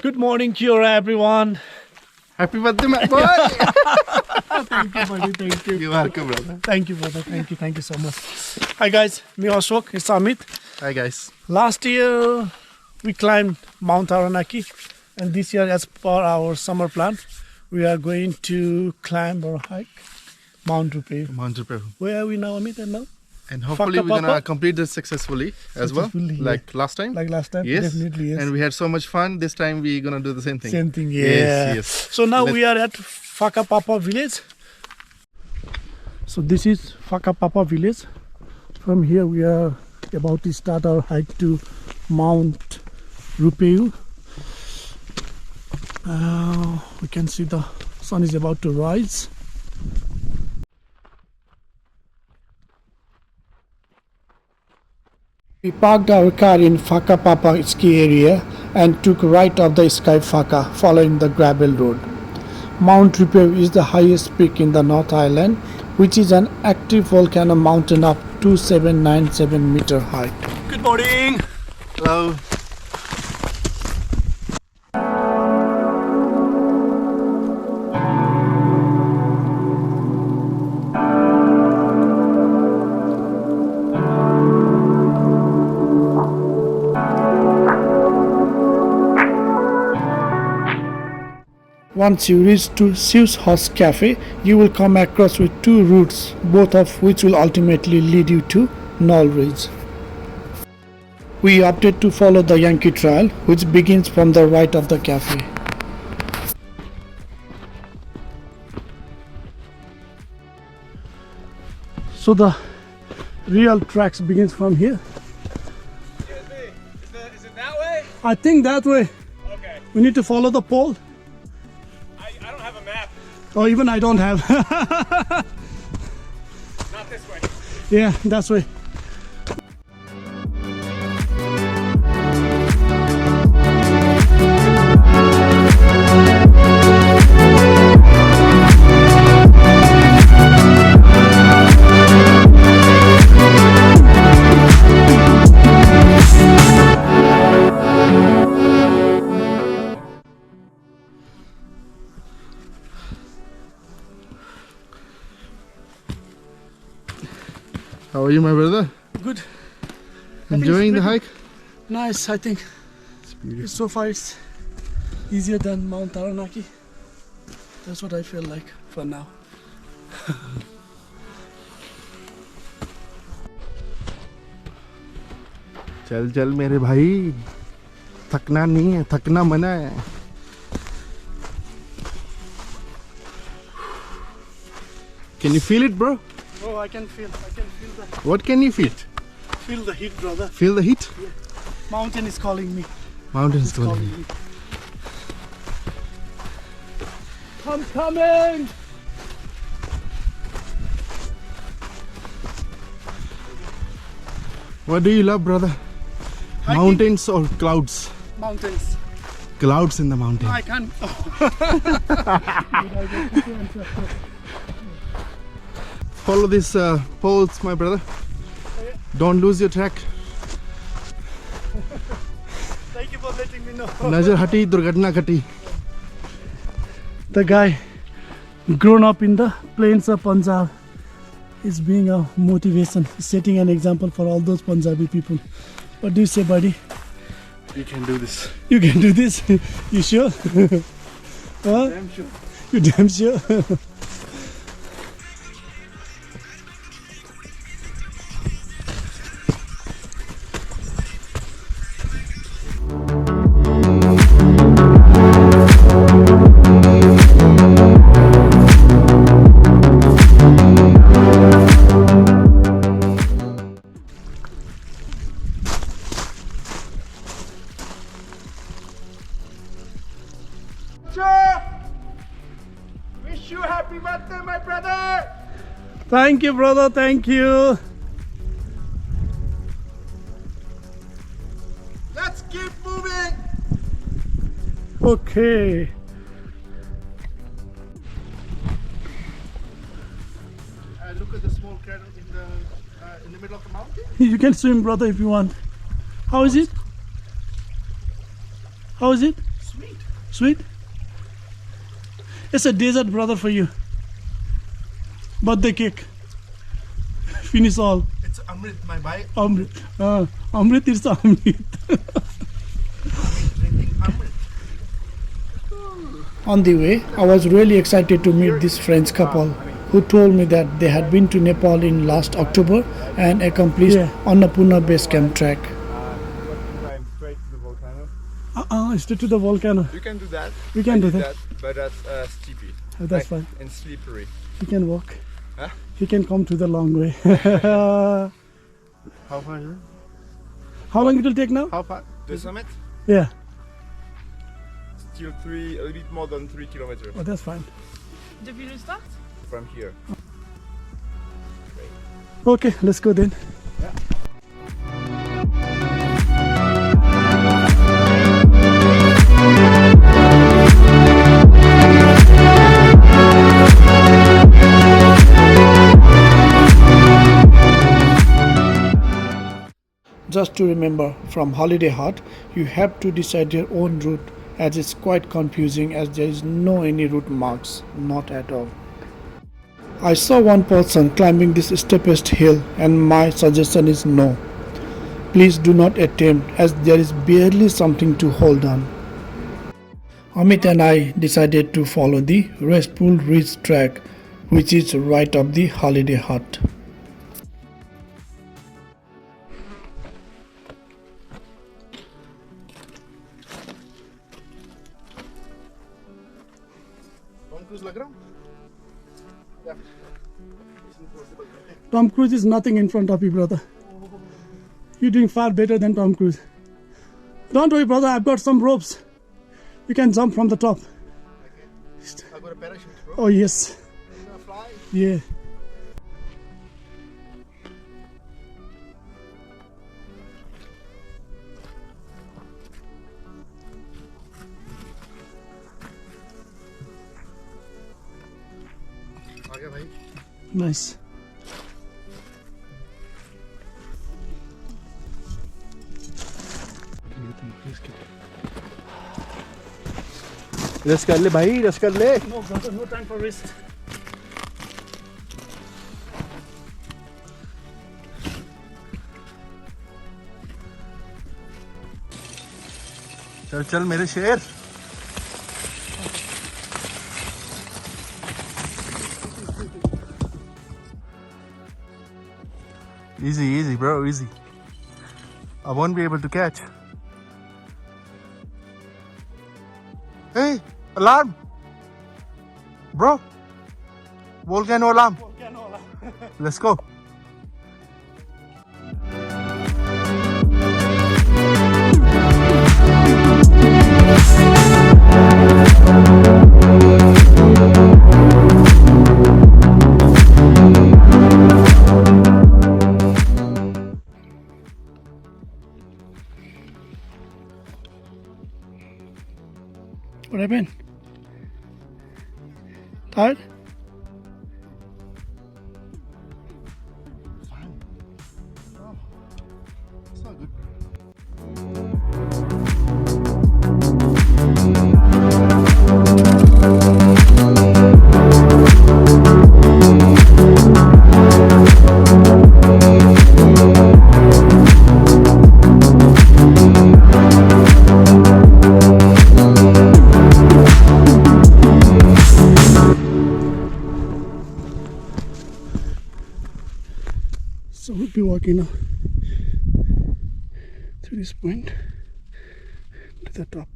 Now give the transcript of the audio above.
Good morning, Kiora, everyone. Happy birthday, my boy! Thank you, buddy. Thank you. You're welcome, brother. Thank you, brother. Thank you. Thank you so much. Hi, guys. Me Ashok. It's Amit. Hi, guys. Last year, we climbed Mount Taranaki. And this year, as per our summer plan, we are going to climb or hike Mount Ruapehu. Mount Ruapehu. Where are we now, Amit? And now? And hopefully we're gonna complete this successfully as well. Yeah. Like last time. Like last time? Yes. Definitely, yes. And we had so much fun. This time we're gonna do the same thing. Same thing, yeah. Yes. So now we are at Whakapapa village. So this is Whakapapa village. From here we are about to start our hike to Mount Ruapehu. We can see the sun is about to rise. We parked our car in Whakapapa ski area and took right of the Sky Whaka following the gravel road. Mount Ruapehu is the highest peak in the North Island, which is an active volcano mountain of 2797 meter height. Good morning! Hello. Once you reach to Sioux's Horse Cafe, you will come across with two routes, both of which will ultimately lead you to Knoll Ridge. We opted to follow the Yankee Trail, which begins from the right of the cafe. So the real tracks begins from here. Excuse me, is it that way? I think that way. Okay. We need to follow the pole. I don't have a map. Or even I don't have. Not this way. Yeah, that's way. How are you, my brother? Good. Enjoying the hike? Nice, I think. It's beautiful. So far it's easier than Mount Taranaki. That's what I feel like for now. चल चल मेरे भाई थकना नहीं है थकना मना है Can you feel it, bro? Oh, I can feel the What can you feel? heat, brother. Feel the heat? Mountain is calling me. Mountains It's calling. me. I'm coming. What do you love, brother? Hiking? Mountains or clouds? Mountains. Clouds in the mountain. I can't. Follow these poles, my brother. Don't lose your track. Thank you for letting me know. Nazar hati, durghटना घटी. The guy grown up in the plains of Punjab is being a motivation, setting an example for all those Punjabi people. What do you say, buddy? You can do this. You can do this? You sure? Huh? Damn sure. You damn sure? Wish you happy birthday, my brother! Thank you, brother. Thank you. Let's keep moving! Okay. Look at the small crater in the middle of the mountain. You can swim, brother, if you want. How is it? How is it? Sweet. Sweet? It's a dessert, brother, for you. Birthday cake. Finish all. It's Amrit, my bike. Amrit. Amrit is Amrit. Drinking Amrit. On the way, I was really excited to meet this French couple who told me that they had been to Nepal in last October and accomplished Annapurna Base Camp trek. Climb straight to the volcano. Straight to the volcano. You can do that. We can do that. But that's steepy. Oh, that's fine. And slippery. He can walk. Huh? He can come to the long way. How far is it? How long it will take now? How far? The summit? Yeah. Still a little bit more than 3 kilometers Oh, that's fine. Depuis le start? from here. Okay, let's go then. Just to remember, from Holiday Hut, you have to decide your own route as it's quite confusing as there is no any route marks, not at all. I saw one person climbing this steepest hill and my suggestion is no. Please do not attempt as there is barely something to hold on. Amit and I decided to follow the Restful Ridge track which is right up the Holiday Hut. Tom Cruise लग रहा हूँ? Tom Cruise is nothing in front of you, brother. You're doing far better than Tom Cruise. Don't worry, brother, I've got some ropes. You can jump from the top. I got a parachute, bro. Oh, yes. You gonna fly? Yeah. आ गया भाई. Nice. Rest कर ले भाई, rest कर ले. No, brother, no time for rest. चल चल मेरे शेर. Easy, easy, bro, easy. I won't be able to catch. Hey, alarm! Bro, volcano alarm. Let's go. What happened? Tired? It's not good. So we'll be walking now through this point to the top.